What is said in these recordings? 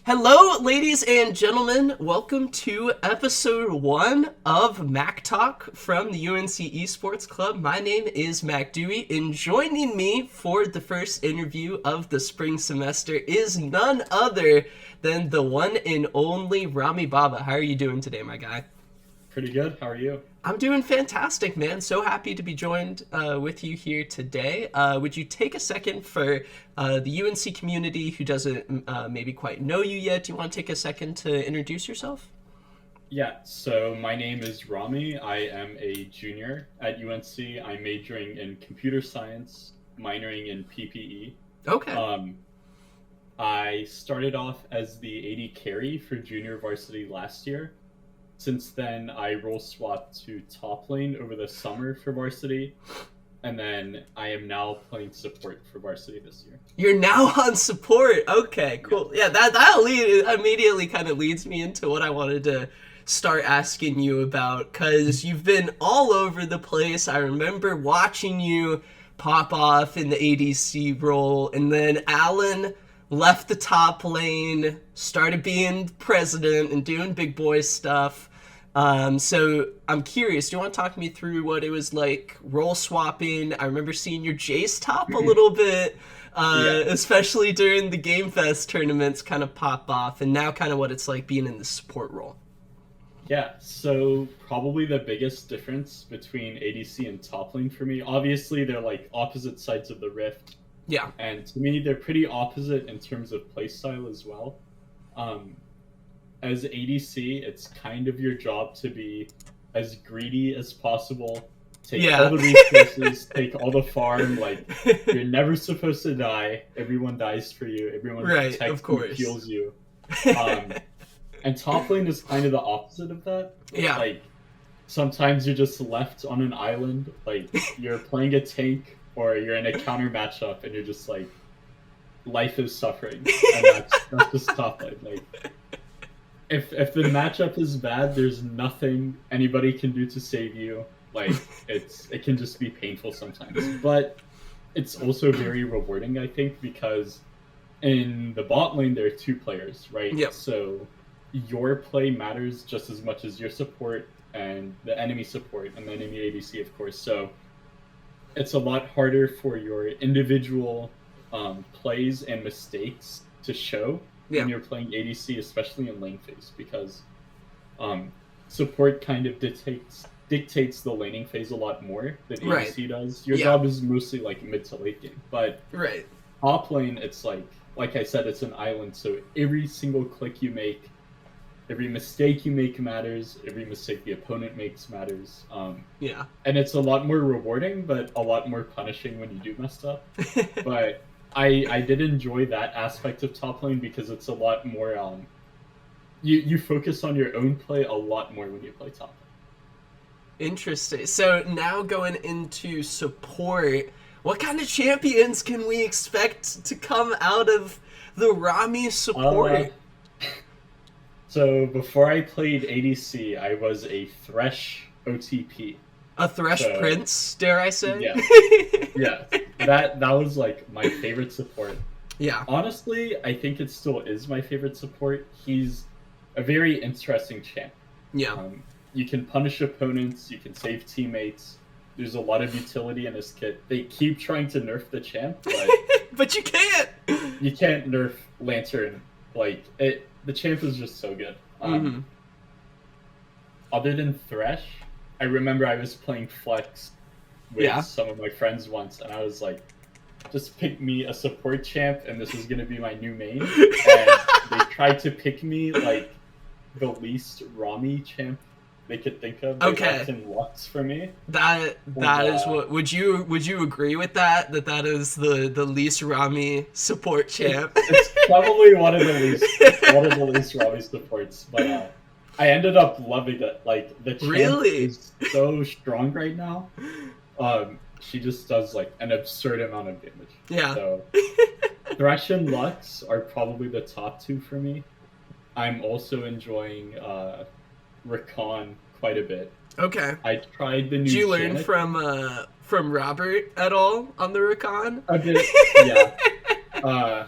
Hello, ladies and gentlemen. Welcome to episode 1 of MakTalk from the UNC Esports Club. My name is MacDewey, and joining me for the first interview of the spring semester is none other than the one and only Romi Baba. How are you doing today, my guy? Pretty good. How are you? I'm doing fantastic, man. So happy to be joined with you here today. Would you take a second for the UNC community who doesn't maybe quite know you yet? Do you want to take a second to introduce yourself? Yeah, so my name is Romi. I am a junior at UNC. I'm majoring in computer science, minoring in PPE. Okay. I started off as the AD carry for junior varsity last year. Since then, I role swapped to top lane over the summer for varsity, and then I am now playing support for varsity this year. You're now on support. Okay, cool. Yeah, that immediately kind of leads me into what I wanted to start asking you about, because you've been all over the place. I remember watching you pop off in the ADC role, and then Alan left the top lane, started being president and doing big boy stuff. So I'm curious, do you want to talk me through what it was like role swapping? I remember seeing your Jace top a little bit, especially during the Game Fest tournaments kind of pop off, and now kind of what it's like being in the support role. Yeah, so probably the biggest difference between ADC and top lane for me, obviously they're like opposite sides of the rift. Yeah. And to me, they're pretty opposite in terms of playstyle as well. As ADC, it's kind of your job to be as greedy as possible. Take all the resources, take all the farm. Like, you're never supposed to die. Everyone dies for you. Everyone protects you, heals you. And top lane is kind of the opposite of that. Yeah. Like, sometimes you're just left on an island. Like, you're playing a tank, or you're in a counter matchup and you're just like, life is suffering, and that's just top lane. Like, if the matchup is bad, there's nothing anybody can do to save you. Like, it can just be painful sometimes, but it's also very rewarding, I think, because in the bot lane there are two players, right? Yep. So your play matters just as much as your support and the enemy support and the enemy ADC, of course. So it's a lot harder for your individual plays and mistakes to show when you're playing ADC, especially in lane phase, because support kind of dictates the laning phase a lot more than ADC does. Your job is mostly like mid to late game, but top lane, it's like I said, it's an island, so every single click you make, every mistake you make matters. Every mistake the opponent makes matters. And it's a lot more rewarding, but a lot more punishing when you do mess up. But I did enjoy that aspect of top lane because it's a lot more. You focus on your own play a lot more when you play top lane. Interesting. So now going into support, what kind of champions can we expect to come out of the Romi support? So before I played ADC, I was a Thresh OTP. A Thresh Prince, dare I say? Yeah. Yeah. That was like my favorite support. Yeah. Honestly, I think it still is my favorite support. He's a very interesting champ. Yeah. You can punish opponents, you can save teammates. There's a lot of utility in his kit. They keep trying to nerf the champ, but but you can't. You can't nerf Lantern. Like the champ is just so good. Other than Thresh, I remember I was playing Flex with some of my friends once, and I was like, just pick me a support champ, and this is going to be my new main. And they tried to pick me, like, the least Romi champ they could think of. They left in Lux for me. That is what... Would you agree with that? That is the least Romi support champ? It's probably one of the least Romi supports, but I ended up loving it. Like, the champ is so strong right now. She just does like an absurd amount of damage. Yeah. So Thresh and Lux are probably the top two for me. I'm also enjoying Rakan quite a bit. Okay. I tried the new. Did you learn from Robert at all on the Rakan? A bit, yeah.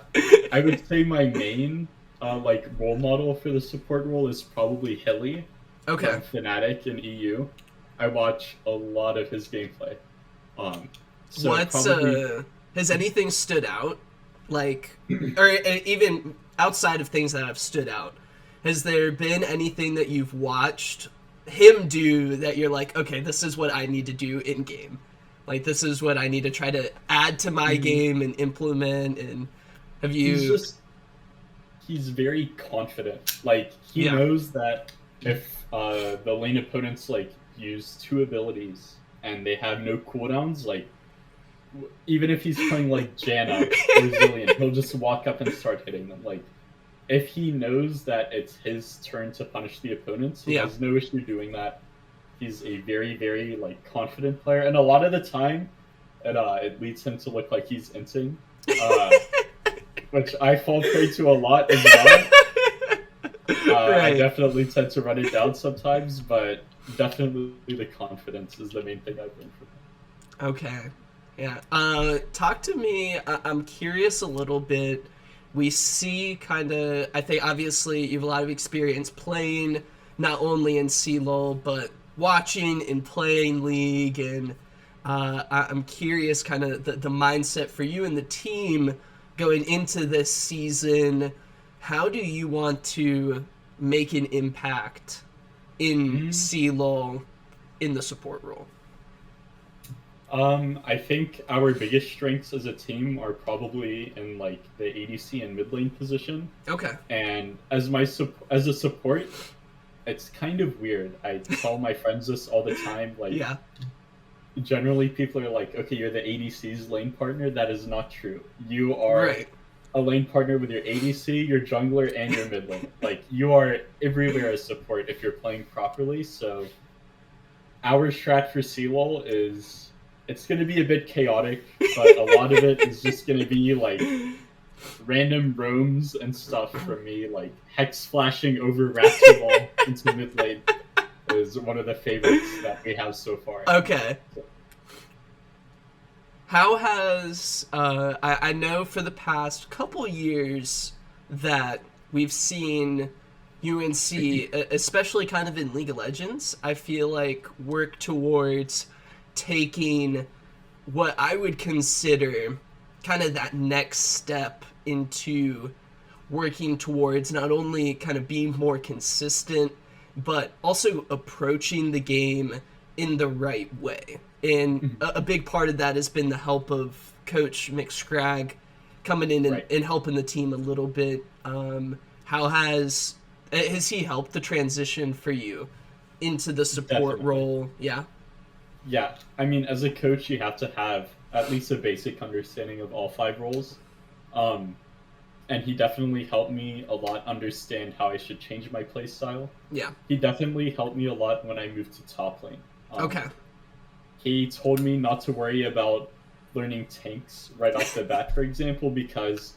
I would say my main like role model for the support role is probably Hilly Okay. from Fnatic in EU. I watch a lot of his gameplay. Um, so What's probably has anything stood out? Like, or even outside of things that have stood out, has there been anything that you've watched him do that you're like, okay, this is what I need to do in game? Like, this is what I need to try to add to my game and implement. And have he's you? just he's very confident. Like he Yeah. knows that if the lane opponents like use two abilities and they have no cooldowns, like even if he's playing like Janna or Zillion, he'll just walk up and start hitting them. Like if he knows that it's his turn to punish the opponents, he Yeah. has no issue doing that. He's a very, very like confident player, and a lot of the time, it leads him to look like he's inting, which I fall prey to a lot as well. I Right. definitely tend to run it down sometimes, but definitely the confidence is the main thing I've learned from him. Okay. Yeah. Talk to me. I'm curious a little bit. We see kind of, I think obviously you have a lot of experience playing not only in CLOL, but watching and playing League. And I'm curious kind of the mindset for you and the team going into this season. How do you want to make an impact in CLOL in the support role? I think our biggest strengths as a team are probably in like the ADC and mid lane position. Okay. And as as a support, it's kind of weird. I tell my friends this all the time. Like, Yeah. generally people are like, "Okay, you're the ADC's lane partner." That is not true. You are Right. a lane partner with your ADC, your jungler, and your mid lane. Like, you are everywhere as support if you're playing properly. So, our strat for CLOL is it's going to be a bit chaotic, but a lot of it is just going to be like random roams and stuff from me, like hex flashing over Raptor into mid lane is one of the favorites that we have so far. Okay. How has I know for the past couple years that we've seen UNC, especially kind of in League of Legends, I feel like work towards taking what I would consider kind of that next step into working towards not only kind of being more consistent, but also approaching the game in the right way. And a big part of that has been the help of Coach McScragg coming in Right. and helping the team a little bit. How has he helped the transition for you into the support Definitely. role? Yeah. Yeah, I mean, as a coach, you have to have at least a basic understanding of all five roles. And he definitely helped me a lot understand how I should change my play style. Yeah. He definitely helped me a lot when I moved to top lane. Okay. He told me not to worry about learning tanks right off the bat, for example, because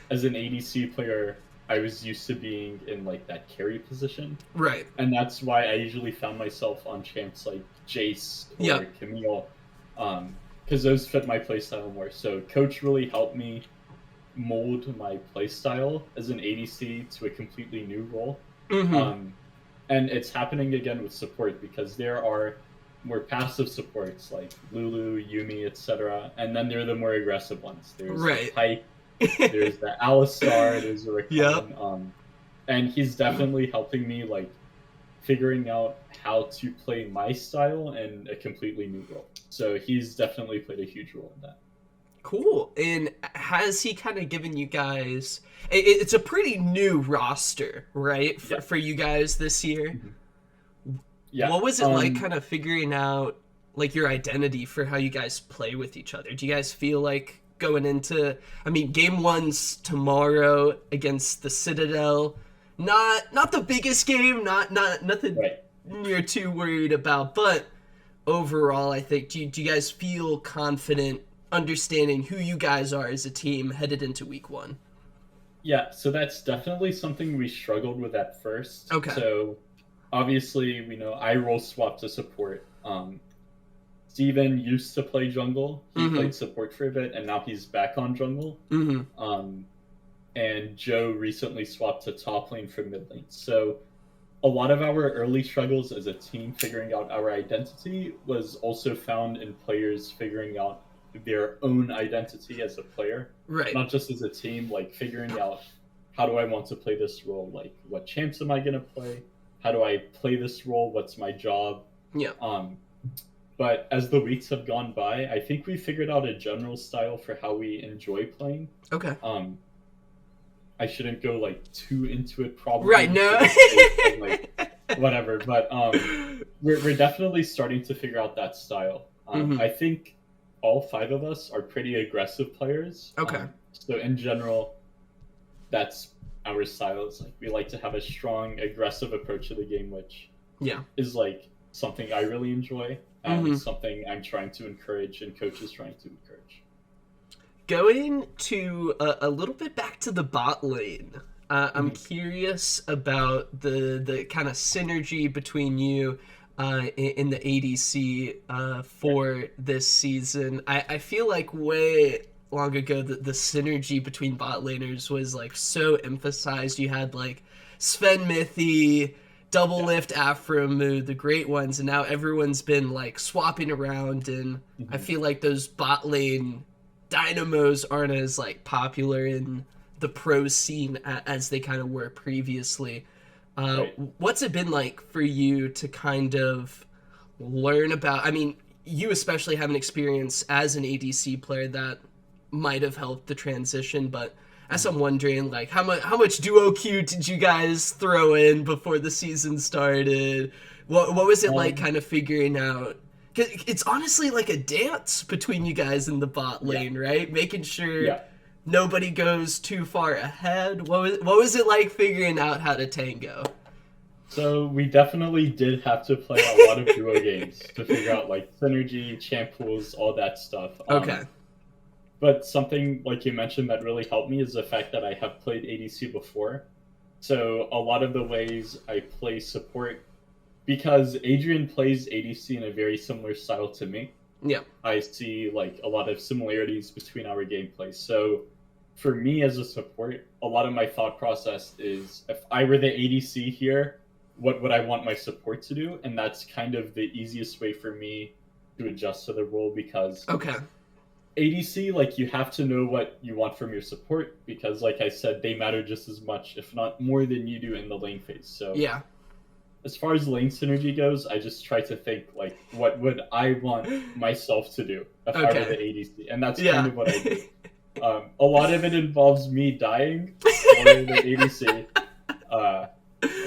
as an ADC player, I was used to being in like that carry position. Right. And that's why I usually found myself on champs like Jace or Yeah. Camille, because those fit my playstyle more. So Coach really helped me mold my playstyle as an ADC to a completely new role. Mm-hmm. And it's happening again with support because there are more passive supports like Lulu, Yumi, etc. And then there are the more aggressive ones. There's Right. the Pyke, there's the Alistar, there's the Rakan. Yep. And he's definitely helping me like figuring out how to play my style in a completely new role. So he's definitely played a huge role in that. Cool. And has he kind of given you guys? It's a pretty new roster, right, for you guys this year. Yeah. What was it like, kind of figuring out like your identity for how you guys play with each other? Do you guys feel like going into? I mean, game one's tomorrow against the Citadel. Not the biggest game. Nothing Right. you're too worried about, but overall, I think do you guys feel confident understanding who you guys are as a team headed into week one? Yeah, so that's definitely something we struggled with at first. Okay. So obviously, we know I role swap to support. Steven used to play jungle. He played support for a bit, and now he's back on jungle. Mm-hmm. and Joe recently swapped to top lane from mid lane. So a lot of our early struggles as a team figuring out our identity was also found in players figuring out their own identity as a player, Right. not just as a team, like figuring out how do I want to play this role, like what champs am I going to play, how do I play this role, what's my job. Yeah. But as the weeks have gone by, I think we figured out a general style for how we enjoy playing. Okay. I shouldn't go like too into it, probably. Right. No. Like, whatever. But we're definitely starting to figure out that style. I think all 5 of us are pretty aggressive players. Okay. So in general, that's our style. It's like we like to have a strong, aggressive approach to the game, which is like something I really enjoy and something I'm trying to encourage and coaches trying to encourage. Going to a little bit back to the bot lane, I'm curious about the kind of synergy between you in the ADC for this season. I feel like way long ago the synergy between bot laners was like so emphasized. You had like Sven Mithy, Double Lift, Afromu, the great ones, and now everyone's been like swapping around, and I feel like those bot lane dynamos aren't as like popular in the pro scene as they kind of were previously. What's it been like for you to kind of learn about, I mean, you especially have an experience as an ADC player that might have helped the transition, but as I'm wondering, like, how much duo Q did you guys throw in before the season started? What was it like kind of figuring out? 'Cause it's honestly like a dance between you guys in the bot lane, right? Making sure nobody goes too far ahead. What was it like figuring out how to tango? So we definitely did have to play a lot of duo games to figure out like synergy, champ pools, all that stuff. Okay. But something like you mentioned that really helped me is the fact that I have played ADC before. So a lot of the ways I play support, because Adrian plays ADC in a very similar style to me. Yeah. I see like a lot of similarities between our gameplay. So for me as a support, a lot of my thought process is if I were the ADC here, what would I want my support to do? And that's kind of the easiest way for me to adjust to the role, because ADC, like, you have to know what you want from your support, because like I said, they matter just as much, if not more than you do in the lane phase. So as far as lane synergy goes, I just try to think like, what would I want myself to do if I were the ADC? And that's kind of what I do. A lot of it involves me dying for the ADC.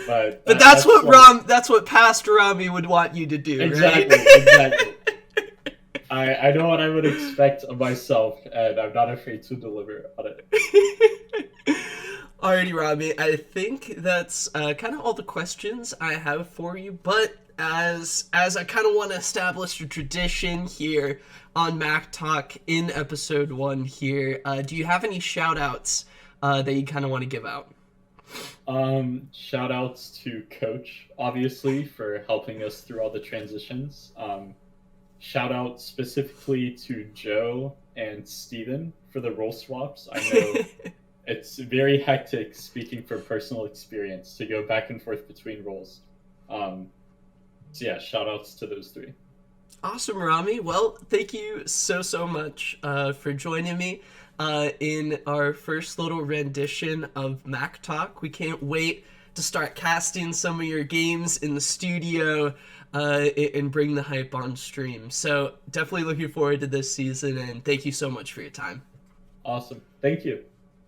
But that's what like, that's what past Romi would want you to do. Exactly, right? Exactly. I know what I would expect of myself, and I'm not afraid to deliver on it. Alrighty, Romi. I think that's kind of all the questions I have for you. But as I kind of want to establish a tradition here on MakTalk in episode 1 here, do you have any shout-outs that you kind of want to give out? Shout outs to Coach, obviously, for helping us through all the transitions. Shout out specifically to Joe and Steven for the role swaps. I know it's very hectic, speaking from personal experience, to go back and forth between roles. So yeah, shout outs to those 3. Awesome, Romi. Well, thank you so much for joining me in our first little rendition of MakTalk. We can't wait to start casting some of your games in the studio and bring the hype on stream. So definitely looking forward to this season, and thank you so much for your time. Awesome. Thank you.